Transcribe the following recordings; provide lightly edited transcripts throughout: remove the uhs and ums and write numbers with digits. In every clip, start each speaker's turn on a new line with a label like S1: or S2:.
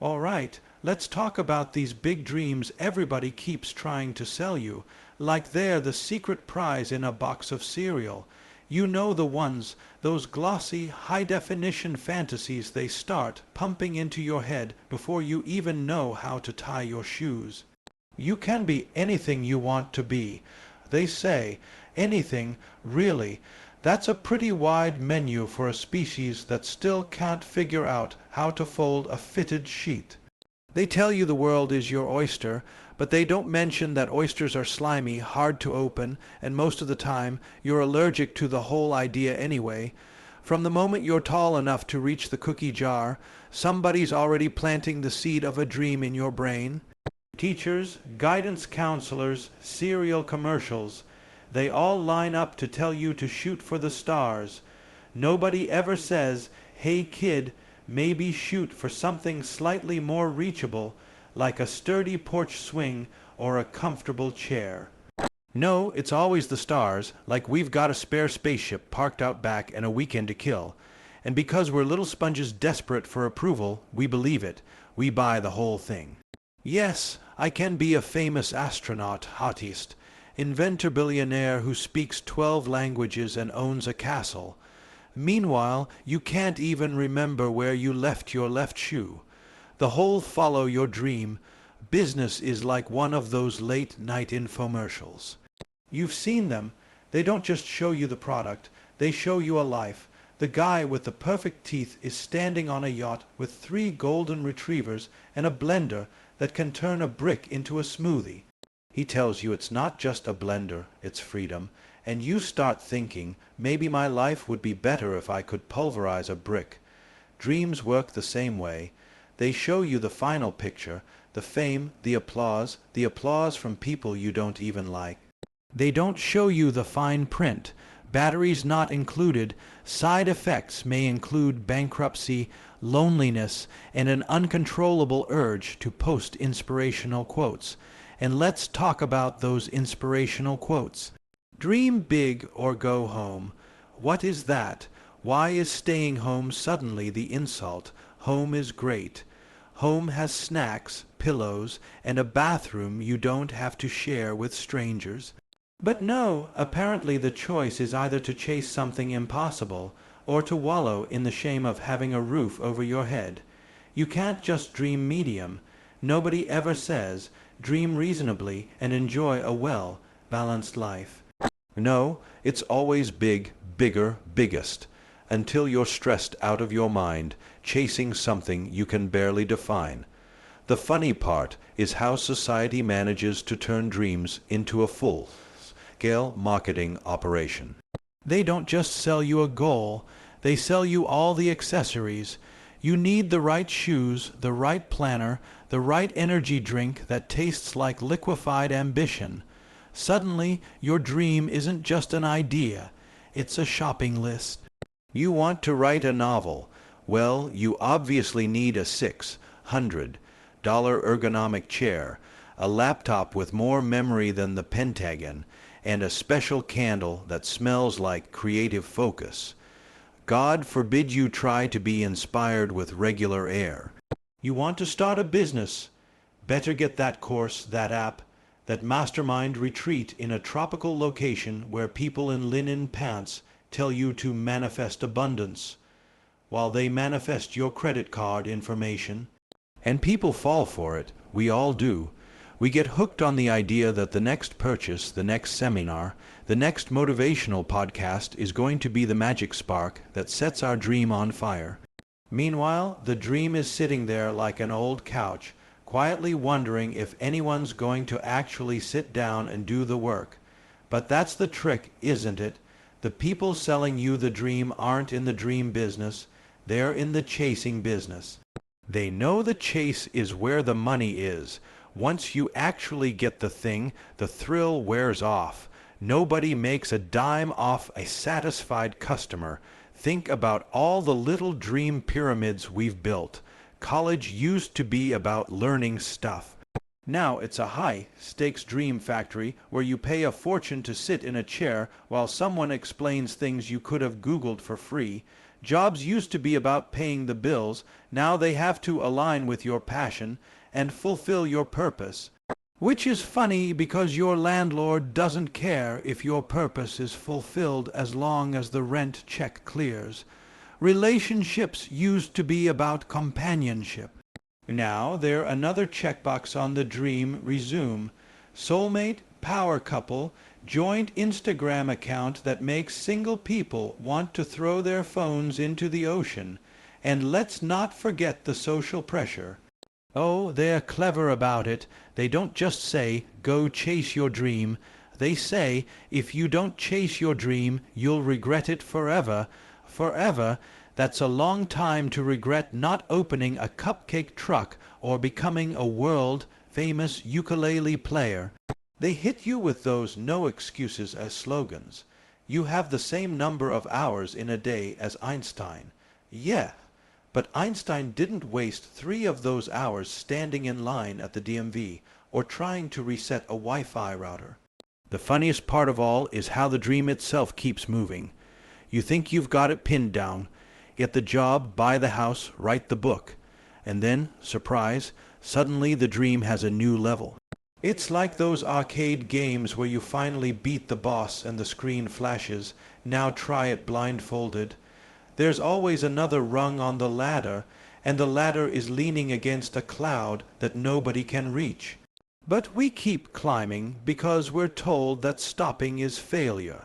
S1: All right, let's talk about these big dreams everybody keeps trying to sell you, like they're the secret prize in a box of cereal. You know the ones, those glossy, high-definition fantasies they start pumping into your head before you even know how to tie your shoes. You can be anything you want to be. They say, anything, really. That's a pretty wide menu for a species that still can't figure out how to fold a fitted sheet. They tell you the world is your oyster, but they don't mention that oysters are slimy, hard to open, and most of the time you're allergic to the whole idea anyway. From the moment you're tall enough to reach the cookie jar, somebody's already planting the seed of a dream in your brain. Teachers, guidance counselors, cereal commercials, they all line up to tell you to shoot for the stars. Nobody ever says, "Hey kid, maybe shoot for something slightly more reachable, like a sturdy porch swing or a comfortable chair." No, it's always the stars, like we've got a spare spaceship parked out back and a weekend to kill. And because we're little sponges desperate for approval, we believe it. We buy the whole thing. Yes, I can be a famous astronaut, artiste, inventor billionaire who speaks 12 languages and owns a castle. Meanwhile, you can't even remember where you left your left shoe. The whole follow your dream business is like one of those late-night infomercials. You've seen them. They don't just show you the product, they show you a life. The guy with the perfect teeth is standing on a yacht with 3 golden retrievers and a blender that can turn a brick into a smoothie. He tells you it's not just a blender, it's freedom, and you start thinking, maybe my life would be better if I could pulverize a brick. Dreams work the same way. They show you the final picture, the fame, the applause from people you don't even like. They don't show you the fine print. Batteries not included. Side effects may include bankruptcy, loneliness, and an uncontrollable urge to post inspirational quotes. And let's talk about those inspirational quotes. Dream big or go home. What is that? Why is staying home suddenly the insult? Home is great. Home has snacks, pillows, and a bathroom you don't have to share with strangers. But no, apparently the choice is either to chase something impossible or to wallow in the shame of having a roof over your head. You can't just dream medium. Nobody ever says, dream reasonably and enjoy a well-balanced life. No, it's always big, bigger, biggest, until you're stressed out of your mind, chasing something you can barely define. The funny part is how society manages to turn dreams into a full-scale marketing operation. They don't just sell you a goal, they sell you all the accessories. You need the right shoes, the right planner, the right energy drink that tastes like liquefied ambition. Suddenly, your dream isn't just an idea, it's a shopping list. You want to write a novel. Well, you obviously need a $600 ergonomic chair, a laptop with more memory than the Pentagon, and a special candle that smells like creative focus. God forbid you try to be inspired with regular air. You want to start a business. Better get that course, that app, that mastermind retreat in a tropical location where people in linen pants tell you to manifest abundance, while they manifest your credit card information. And people fall for it. We all do. We get hooked on the idea that the next purchase, the next seminar, the next motivational podcast is going to be the magic spark that sets our dream on fire. Meanwhile, the dream is sitting there like an old couch, quietly wondering if anyone's going to actually sit down and do the work. But that's the trick, isn't it? The people selling you the dream aren't in the dream business, they're in the chasing business. They know the chase is where the money is. Once you actually get the thing, the thrill wears off. Nobody makes a dime off a satisfied customer. Think about all the little dream pyramids we've built. College used to be about learning stuff. Now it's a high-stakes dream factory where you pay a fortune to sit in a chair while someone explains things you could have Googled for free. Jobs used to be about paying the bills. Now they have to align with your passion and fulfill your purpose. Which is funny because your landlord doesn't care if your purpose is fulfilled as long as the rent check clears. Relationships used to be about companionship. Now they're another checkbox on the dream resume. Soulmate, power couple, joint Instagram account that makes single people want to throw their phones into the ocean. And let's not forget the social pressure. Oh, they're clever about it. They don't just say, go chase your dream. They say, if you don't chase your dream, you'll regret it forever. Forever, that's a long time to regret not opening a cupcake truck or becoming a world-famous ukulele player. They hit you with those no excuses as slogans. You have the same number of hours in a day as Einstein. Yeah. But Einstein didn't waste 3 of those hours standing in line at the DMV or trying to reset a Wi-Fi router. The funniest part of all is how the dream itself keeps moving. You think you've got it pinned down. Get the job, buy the house, write the book. And then, surprise, suddenly the dream has a new level. It's like those arcade games where you finally beat the boss and the screen flashes. Now try it blindfolded. There's always another rung on the ladder, and the ladder is leaning against a cloud that nobody can reach. But we keep climbing because we're told that stopping is failure.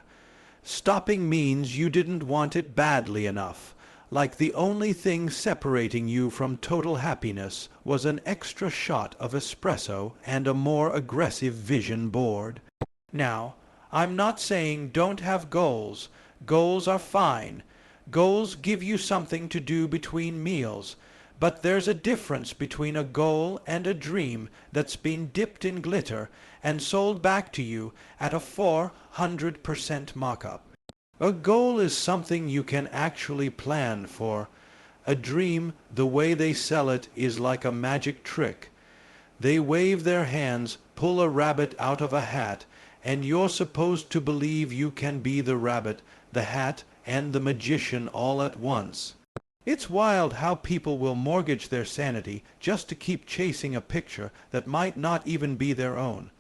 S1: Stopping means you didn't want it badly enough, like the only thing separating you from total happiness was an extra shot of espresso and a more aggressive vision board. Now, I'm not saying don't have goals. Goals are fine. Goals give you something to do between meals, but there's a difference between a goal and a dream that's been dipped in glitter and sold back to you at a 400% markup. A goal is something you can actually plan for. A dream, the way they sell it, is like a magic trick. They wave their hands, pull a rabbit out of a hat, and you're supposed to believe you can be the rabbit, the hat, and the magician all at once. It's wild how people will mortgage their sanity just to keep chasing a picture that might not even be their own.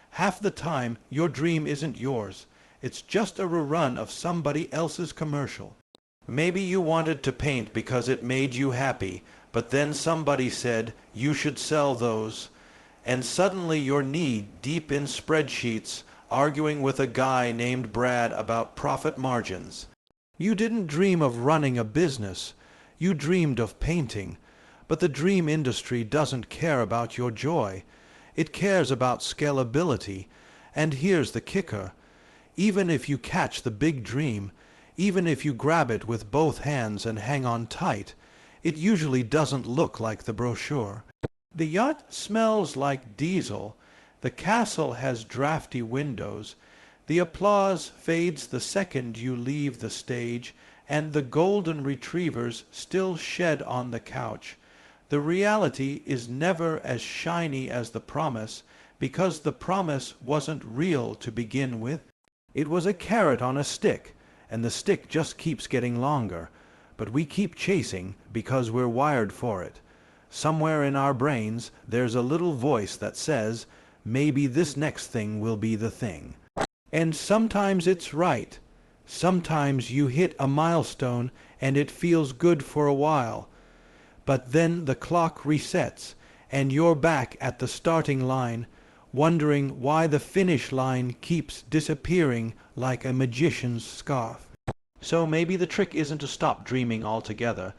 S1: Half the time, your dream isn't yours. It's just a rerun of somebody else's commercial. Maybe you wanted to paint because it made you happy, but then somebody said you should sell those. And suddenly you're knee-deep in spreadsheets, arguing with a guy named Brad about profit margins. You didn't dream of running a business. You dreamed of painting. But the dream industry doesn't care about your joy. It cares about scalability. And here's the kicker. Even if you catch the big dream, even if you grab it with both hands and hang on tight, it usually doesn't look like the brochure. The yacht smells like diesel. The castle has drafty windows. The applause fades the second you leave the stage, and the golden retrievers still shed on the couch. The reality is never as shiny as the promise, because the promise wasn't real to begin with. It was a carrot on a stick, and the stick just keeps getting longer. But we keep chasing because we're wired for it. Somewhere in our brains there's a little voice that says, maybe this next thing will be the thing. And sometimes it's right. Sometimes you hit a milestone and it feels good for a while. But then the clock resets and you're back at the starting line, wondering why the finish line keeps disappearing like a magician's scarf. So maybe the trick isn't to stop dreaming altogether.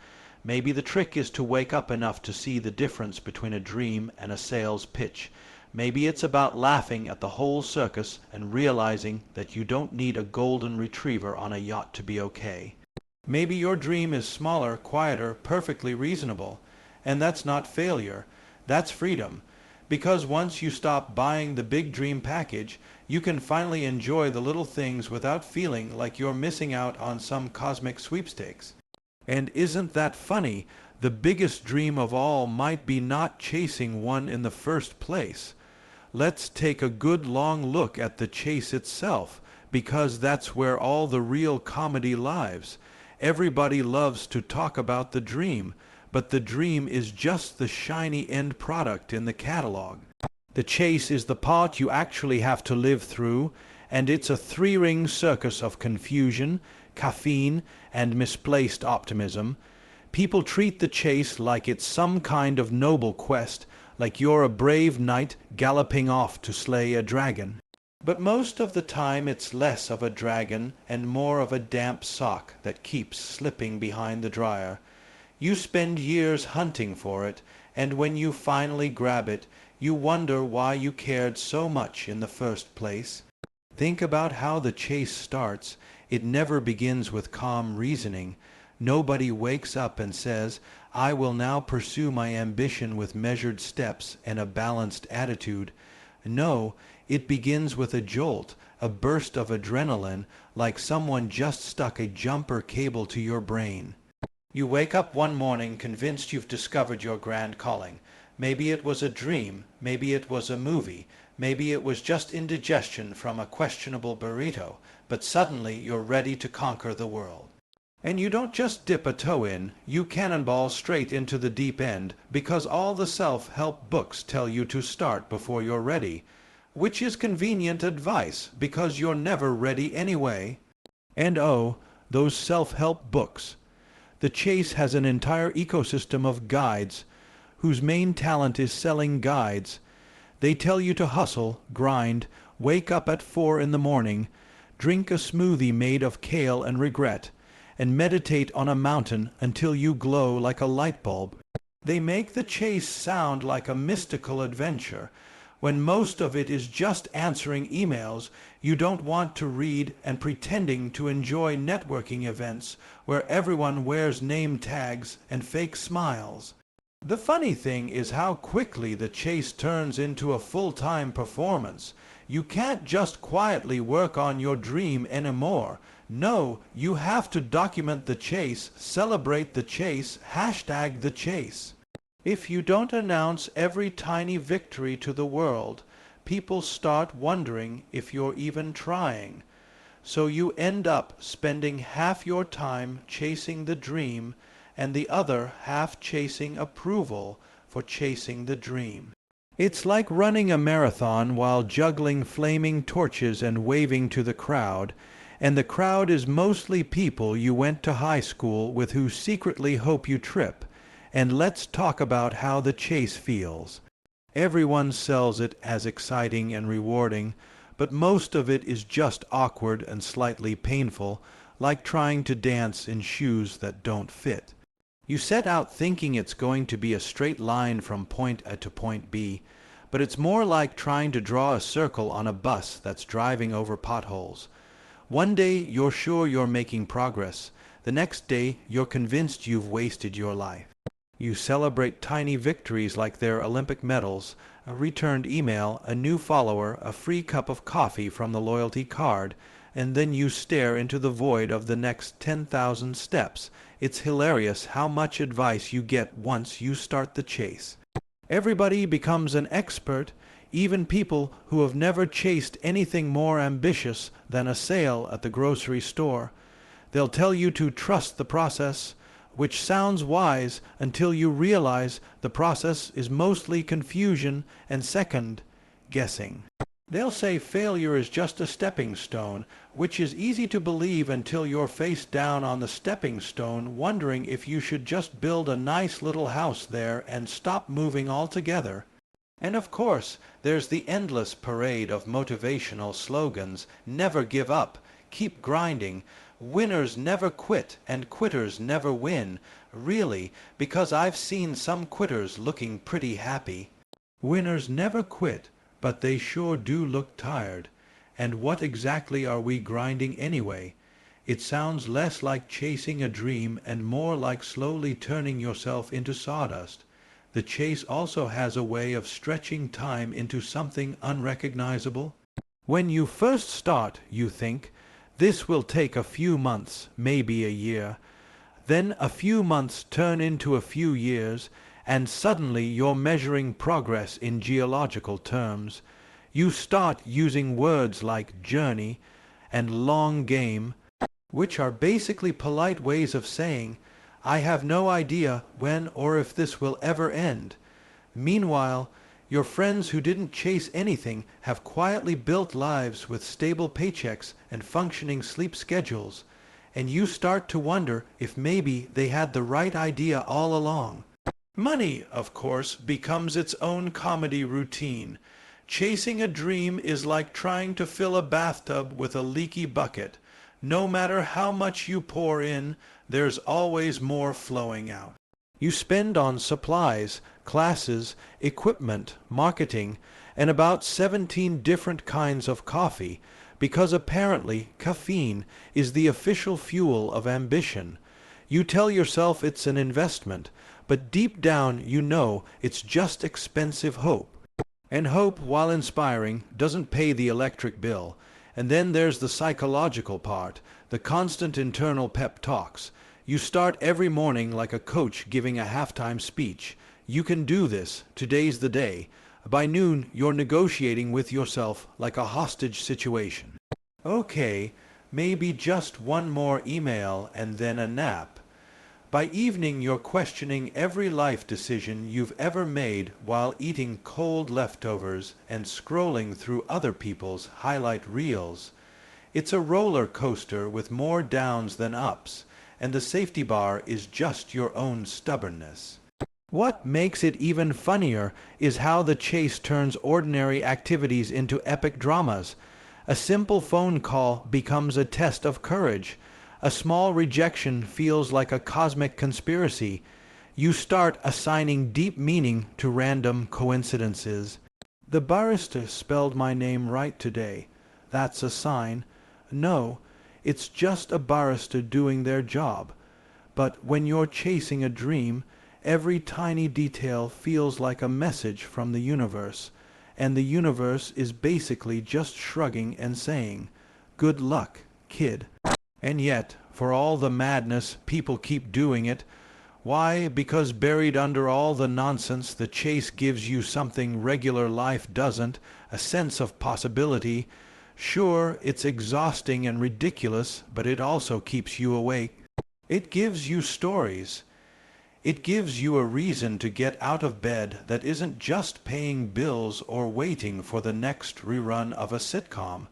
S1: Maybe the trick is to wake up enough to see the difference between a dream and a sales pitch. Maybe it's about laughing at the whole circus and realizing that you don't need a golden retriever on a yacht to be okay. Maybe your dream is smaller, quieter, perfectly reasonable. And that's not failure. That's freedom. Because once you stop buying the big dream package, you can finally enjoy the little things without feeling like you're missing out on some cosmic sweepstakes. And isn't that funny? The biggest dream of all might be not chasing one in the first place. Let's take a good long look at the chase itself, because that's where all the real comedy lies. Everybody loves to talk about the dream, but the dream is just the shiny end product in the catalog. The chase is the part you actually have to live through, and it's a three-ring circus of confusion, caffeine, and misplaced optimism. People treat the chase like it's some kind of noble quest, like you're a brave knight galloping off to slay a dragon. But most of the time it's less of a dragon and more of a damp sock that keeps slipping behind the dryer. You spend years hunting for it, and when you finally grab it, you wonder why you cared so much in the first place. Think about how the chase starts. It never begins with calm reasoning. Nobody wakes up and says, "I will now pursue my ambition with measured steps and a balanced attitude." No, it begins with a jolt, a burst of adrenaline, like someone just stuck a jumper cable to your brain. You wake up one morning convinced you've discovered your grand calling. Maybe it was a dream, maybe it was a movie, maybe it was just indigestion from a questionable burrito, but suddenly you're ready to conquer the world. And you don't just dip a toe in, you cannonball straight into the deep end, because all the self-help books tell you to start before you're ready, which is convenient advice, because you're never ready anyway. And oh, those self-help books. The chase has an entire ecosystem of guides, whose main talent is selling guides. They tell you to hustle, grind, wake up at 4 in the morning, drink a smoothie made of kale and regret, and meditate on a mountain until you glow like a light bulb. They make the chase sound like a mystical adventure, when most of it is just answering emails you don't want to read and pretending to enjoy networking events where everyone wears name tags and fake smiles. The funny thing is how quickly the chase turns into a full-time performance. You can't just quietly work on your dream anymore. No, you have to document the chase, celebrate the chase, hashtag the chase. If you don't announce every tiny victory to the world, people start wondering if you're even trying. So you end up spending half your time chasing the dream and the other half chasing approval for chasing the dream. It's like running a marathon while juggling flaming torches and waving to the crowd, and the crowd is mostly people you went to high school with who secretly hope you trip. And let's talk about how the chase feels. Everyone sells it as exciting and rewarding, but most of it is just awkward and slightly painful, like trying to dance in shoes that don't fit. You set out thinking it's going to be a straight line from point A to point B, but it's more like trying to draw a circle on a bus that's driving over potholes. One day you're sure you're making progress. The next day you're convinced you've wasted your life. You celebrate tiny victories like they're Olympic medals, a returned email, a new follower, a free cup of coffee from the loyalty card, and then you stare into the void of the next 10,000 steps. It's hilarious how much advice you get once you start the chase. Everybody becomes an expert, even people who have never chased anything more ambitious than a sale at the grocery store. They'll tell you to trust the process, which sounds wise until you realize the process is mostly confusion and second guessing. They'll say failure is just a stepping stone, which is easy to believe until you're face down on the stepping stone, wondering if you should just build a nice little house there and stop moving altogether. And of course, there's the endless parade of motivational slogans: never give up, keep grinding, winners never quit and quitters never win. Really, because I've seen some quitters looking pretty happy. Winners never quit, but they sure do look tired. And what exactly are we grinding anyway? It sounds less like chasing a dream and more like slowly turning yourself into sawdust. The chase also has a way of stretching time into something unrecognizable. When you first start, you think, this will take a few months, maybe a year. Then a few months turn into a few years, and suddenly you're measuring progress in geological terms. You start using words like journey and long game. which are basically polite ways of saying, I have no idea when or if this will ever end. Meanwhile, your friends who didn't chase anything have quietly built lives with stable paychecks and functioning sleep schedules, and you start to wonder if maybe they had the right idea all along. Money, of course, becomes its own comedy routine. Chasing a dream is like trying to fill a bathtub with a leaky bucket. No matter how much you pour in, there's always more flowing out. You spend on supplies, classes, equipment, marketing, and about 17 different kinds of coffee, because apparently caffeine is the official fuel of ambition. You tell yourself it's an investment, but deep down you know it's just expensive hope. And hope, while inspiring, doesn't pay the electric bill. And then there's the psychological part, the constant internal pep talks. You start every morning like a coach giving a halftime speech. You can do this. Today's the day. By noon, you're negotiating with yourself like a hostage situation. Okay, maybe just one more email and then a nap. By evening, you're questioning every life decision you've ever made while eating cold leftovers and scrolling through other people's highlight reels. It's a roller coaster with more downs than ups, and the safety bar is just your own stubbornness. What makes it even funnier is how the chase turns ordinary activities into epic dramas. A simple phone call becomes a test of courage. A small rejection feels like a cosmic conspiracy. You start assigning deep meaning to random coincidences. The barista spelled my name right today. That's a sign. No, it's just a barista doing their job. But when you're chasing a dream, every tiny detail feels like a message from the universe, and the universe is basically just shrugging and saying, "Good luck, kid." And yet, for all the madness, people keep doing it. Why? Because buried under all the nonsense, the chase gives you something regular life doesn't, a sense of possibility. Sure, it's exhausting and ridiculous, but it also keeps you awake. It gives you stories. It gives you a reason to get out of bed that isn't just paying bills or waiting for the next rerun of a sitcom.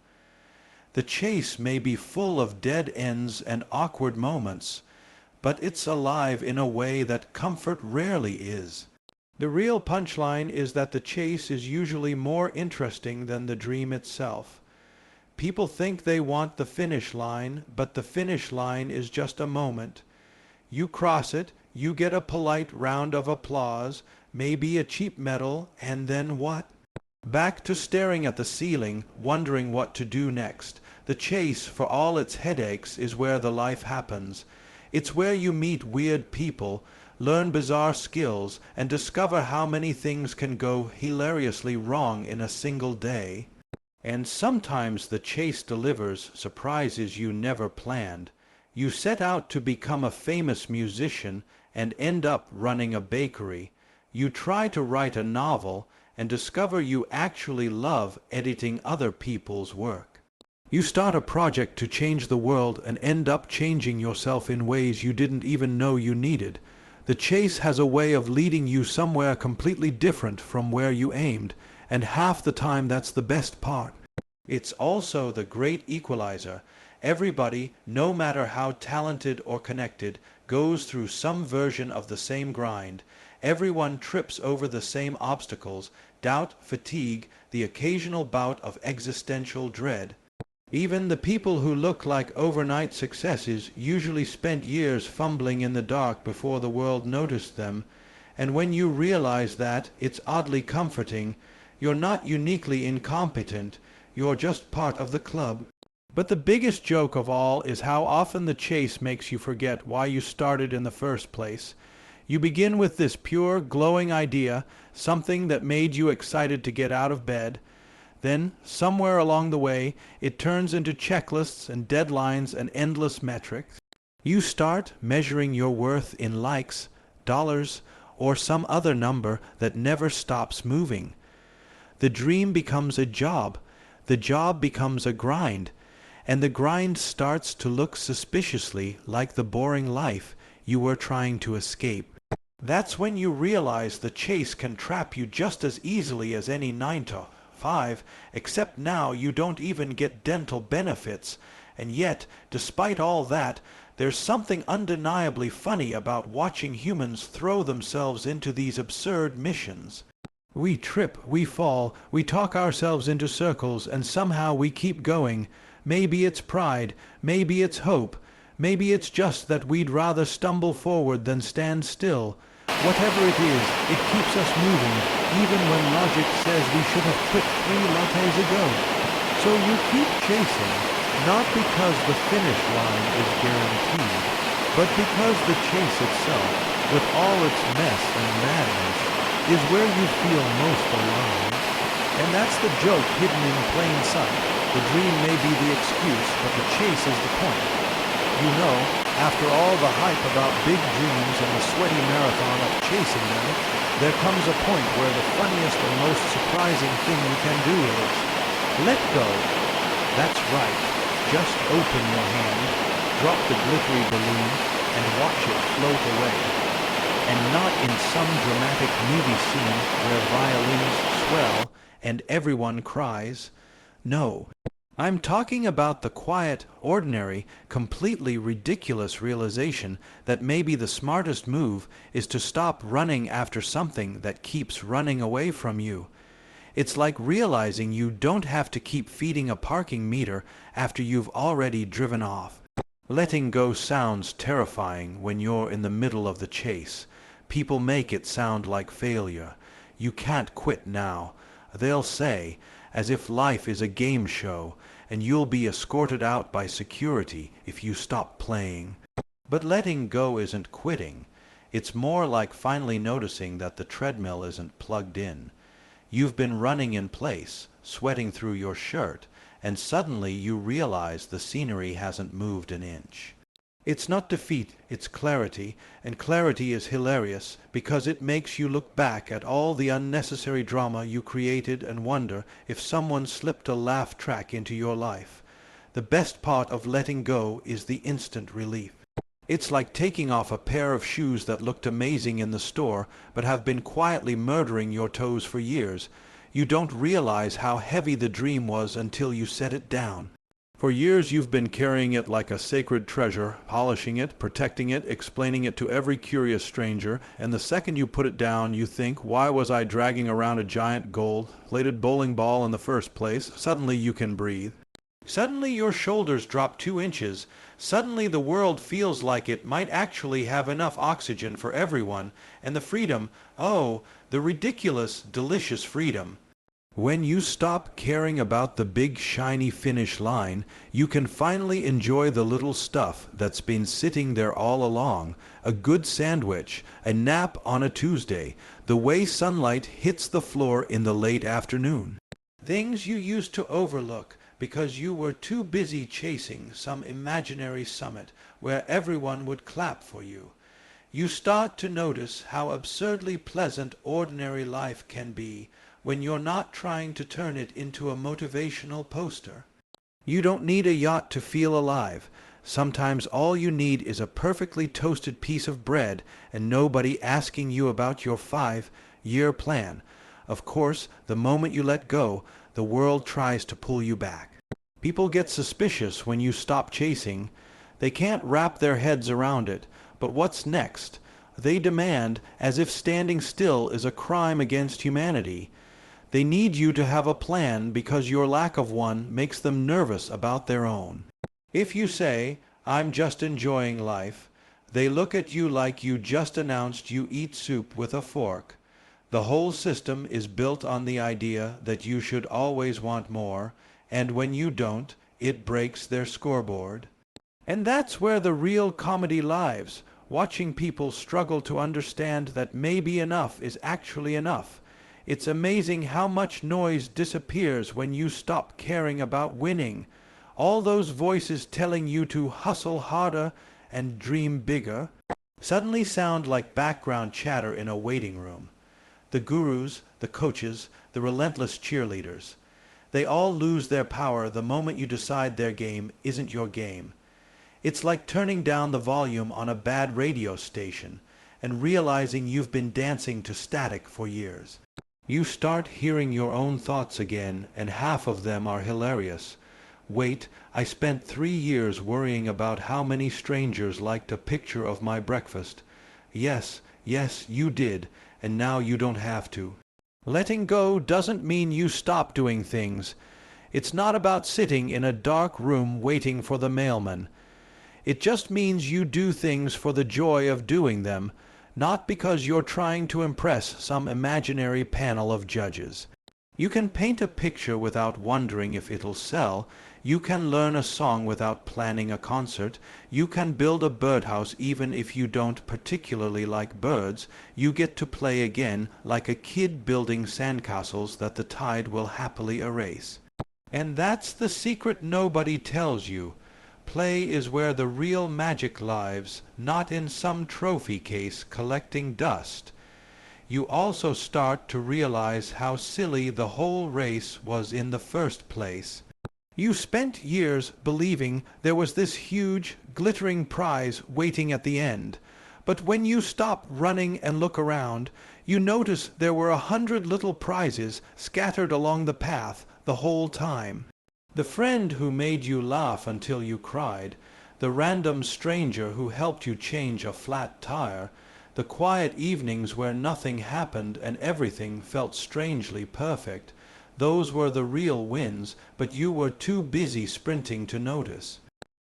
S1: The chase may be full of dead ends and awkward moments, but it's alive in a way that comfort rarely is. The real punchline is that the chase is usually more interesting than the dream itself. People think they want the finish line, but the finish line is just a moment. You cross it, you get a polite round of applause, maybe a cheap medal, and then what? Back to staring at the ceiling, wondering what to do next. The chase, for all its headaches, is where the life happens. It's where you meet weird people, learn bizarre skills, and discover how many things can go hilariously wrong in a single day. And sometimes the chase delivers surprises you never planned. You set out to become a famous musician and end up running a bakery. You try to write a novel and discover you actually love editing other people's work. You start a project to change the world and end up changing yourself in ways you didn't even know you needed. The chase has a way of leading you somewhere completely different from where you aimed, and half the time that's the best part. It's also the great equalizer. Everybody, no matter how talented or connected, goes through some version of the same grind. Everyone trips over the same obstacles, doubt, fatigue, the occasional bout of existential dread. Even the people who look like overnight successes usually spent years fumbling in the dark before the world noticed them, and when you realize that, it's oddly comforting. You're not uniquely incompetent, you're just part of the club. But the biggest joke of all is how often the chase makes you forget why you started in the first place. You begin with this pure, glowing idea, something that made you excited to get out of bed. Then, somewhere along the way, it turns into checklists and deadlines and endless metrics. You start measuring your worth in likes, dollars, or some other number that never stops moving. The dream becomes a job. The job becomes a grind. and the grind starts to look suspiciously like the boring life you were trying to escape. That's when you realize the chase can trap you just as easily as any 9 to 5, except now you don't even get dental benefits. And yet, despite all that, there's something undeniably funny about watching humans throw themselves into these absurd missions. We trip, we fall, we talk ourselves into circles, and somehow we keep going. Maybe it's pride, maybe it's hope, maybe it's just that we'd rather stumble forward than stand still. Whatever it is, it keeps us moving, even when logic says we should have quit 3 lattes ago. So you keep chasing, not because the finish line is guaranteed, but because the chase itself, with all its mess and madness, is where you feel most alive. And that's the joke hidden in plain sight. The dream may be the excuse, but the chase is the point. You know, after all the hype about big dreams and the sweaty marathon of chasing them, there comes a point where the funniest and most surprising thing you can do is let go. That's right. Just open your hand, drop the glittery balloon, and watch it float away. And not in some dramatic movie scene where violins swell and everyone cries. No. I'm talking about the quiet, ordinary, completely ridiculous realization that maybe the smartest move is to stop running after something that keeps running away from you. It's like realizing you don't have to keep feeding a parking meter after you've already driven off. Letting go sounds terrifying when you're in the middle of the chase. People make it sound like failure. You can't quit now, they'll say, as if life is a game show, and you'll be escorted out by security if you stop playing. But letting go isn't quitting. It's more like finally noticing that the treadmill isn't plugged in. You've been running in place, sweating through your shirt, and suddenly you realize the scenery hasn't moved an inch. It's not defeat, it's clarity, and clarity is hilarious because it makes you look back at all the unnecessary drama you created and wonder if someone slipped a laugh track into your life. The best part of letting go is the instant relief. It's like taking off a pair of shoes that looked amazing in the store but have been quietly murdering your toes for years. You don't realize how heavy the dream was until you set it down. For years you've been carrying it like a sacred treasure, polishing it, protecting it, explaining it to every curious stranger, and the second you put it down you think, why was I dragging around a giant gold-plated bowling ball in the first place? Suddenly you can breathe. Suddenly your shoulders drop 2 inches. Suddenly the world feels like it might actually have enough oxygen for everyone, and the freedom, oh, the ridiculous, delicious freedom. When you stop caring about the big shiny finish line, you can finally enjoy the little stuff that's been sitting there all along. A good sandwich, a nap on a Tuesday, the way sunlight hits the floor in the late afternoon. Things you used to overlook because you were too busy chasing some imaginary summit where everyone would clap for you. You start to notice how absurdly pleasant ordinary life can be when you're not trying to turn it into a motivational poster. You don't need a yacht to feel alive. Sometimes all you need is a perfectly toasted piece of bread and nobody asking you about your 5-year plan. Of course, the moment you let go, the world tries to pull you back. People get suspicious when you stop chasing. They can't wrap their heads around it. But what's next? They demand, as if standing still is a crime against humanity. They need you to have a plan because your lack of one makes them nervous about their own. If you say, I'm just enjoying life, they look at you like you just announced you eat soup with a fork. The whole system is built on the idea that you should always want more, and when you don't, it breaks their scoreboard. And that's where the real comedy lies, watching people struggle to understand that maybe enough is actually enough. It's amazing how much noise disappears when you stop caring about winning. All those voices telling you to hustle harder and dream bigger suddenly sound like background chatter in a waiting room. The gurus, the coaches, the relentless cheerleaders. They all lose their power the moment you decide their game isn't your game. It's like turning down the volume on a bad radio station and realizing you've been dancing to static for years. You start hearing your own thoughts again, and half of them are hilarious. Wait, I spent 3 years worrying about how many strangers liked a picture of my breakfast. Yes, yes, you did, and now you don't have to. Letting go doesn't mean you stop doing things. It's not about sitting in a dark room waiting for the mailman. It just means you do things for the joy of doing them, not because you're trying to impress some imaginary panel of judges. You can paint a picture without wondering if it'll sell. You can learn a song without planning a concert. You can build a birdhouse even if you don't particularly like birds. You get to play again like a kid building sandcastles that the tide will happily erase. And that's the secret nobody tells you. Play is where the real magic lives, not in some trophy case collecting dust. You also start to realize how silly the whole race was in the first place. You spent years believing there was this huge, glittering prize waiting at the end. But when you stop running and look around, you notice there were 100 little prizes scattered along the path the whole time. The friend who made you laugh until you cried, the random stranger who helped you change a flat tire, the quiet evenings where nothing happened and everything felt strangely perfect, those were the real wins, but you were too busy sprinting to notice.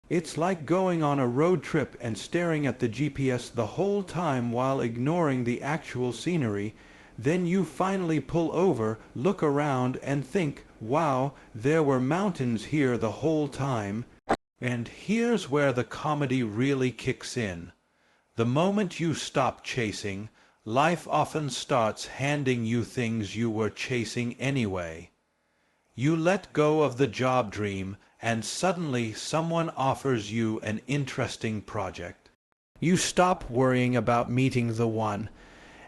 S1: It's like going on a road trip and staring at the GPS the whole time while ignoring the actual scenery. Then you finally pull over, look around, and think, wow, there were mountains here the whole time. And here's where the comedy really kicks in. The moment you stop chasing, life often starts handing you things you were chasing anyway. You let go of the job dream, and suddenly someone offers you an interesting project. You stop worrying about meeting the one,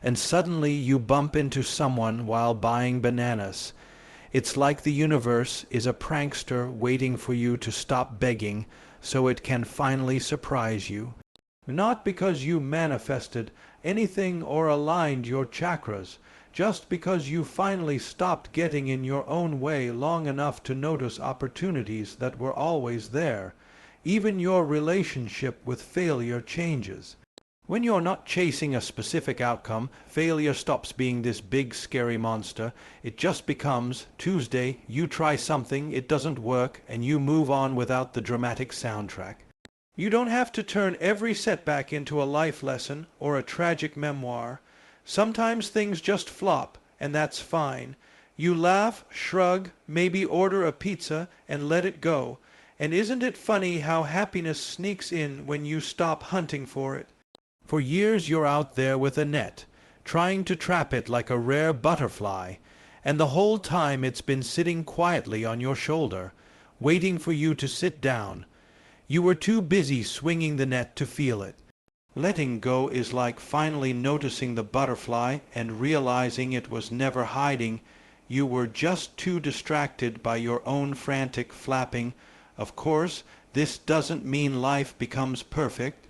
S1: and suddenly you bump into someone while buying bananas. It's like the universe is a prankster waiting for you to stop begging so it can finally surprise you. Not because you manifested anything or aligned your chakras, just because you finally stopped getting in your own way long enough to notice opportunities that were always there. Even your relationship with failure changes. When you're not chasing a specific outcome, failure stops being this big scary monster. It just becomes, Tuesday, you try something, it doesn't work, and you move on without the dramatic soundtrack. You don't have to turn every setback into a life lesson or a tragic memoir. Sometimes things just flop, and that's fine. You laugh, shrug, maybe order a pizza, and let it go. And isn't it funny how happiness sneaks in when you stop hunting for it? For years you're out there with a net, trying to trap it like a rare butterfly, and the whole time it's been sitting quietly on your shoulder, waiting for you to sit down. You were too busy swinging the net to feel it. Letting go is like finally noticing the butterfly and realizing it was never hiding. You were just too distracted by your own frantic flapping. Of course, this doesn't mean life becomes perfect.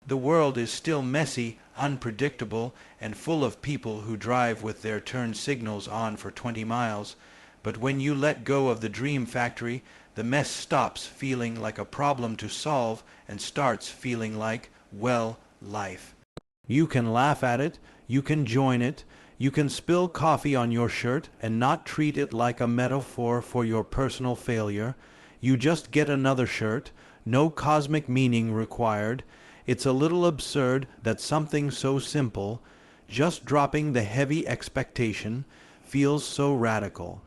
S1: The world is still messy, unpredictable, and full of people who drive with their turn signals on for 20 miles. But when you let go of the dream factory, the mess stops feeling like a problem to solve and starts feeling like, well, life. You can laugh at it, you can join it, you can spill coffee on your shirt and not treat it like a metaphor for your personal failure. You just get another shirt, no cosmic meaning required. It's a little absurd that something so simple, just dropping the heavy expectation, feels so radical.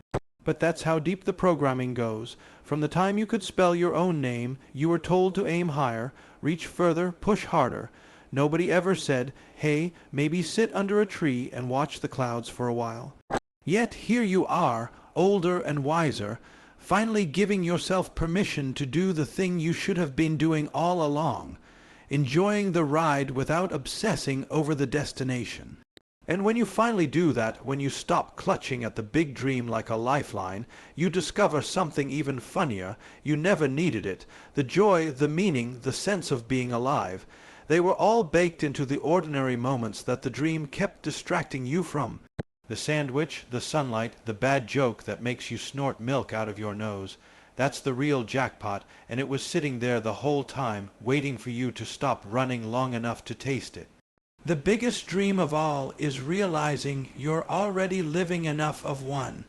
S1: But that's how deep the programming goes. From the time you could spell your own name, you were told to aim higher, reach further, push harder. Nobody ever said, hey, maybe sit under a tree and watch the clouds for a while. Yet here you are, older and wiser, finally giving yourself permission to do the thing you should have been doing all along, enjoying the ride without obsessing over the destination. And when you finally do that, when you stop clutching at the big dream like a lifeline, you discover something even funnier. You never needed it. The joy, the meaning, the sense of being alive. They were all baked into the ordinary moments that the dream kept distracting you from. The sandwich, the sunlight, the bad joke that makes you snort milk out of your nose. That's the real jackpot, and it was sitting there the whole time, waiting for you to stop running long enough to taste it. The biggest dream of all is realizing you're already living enough of one.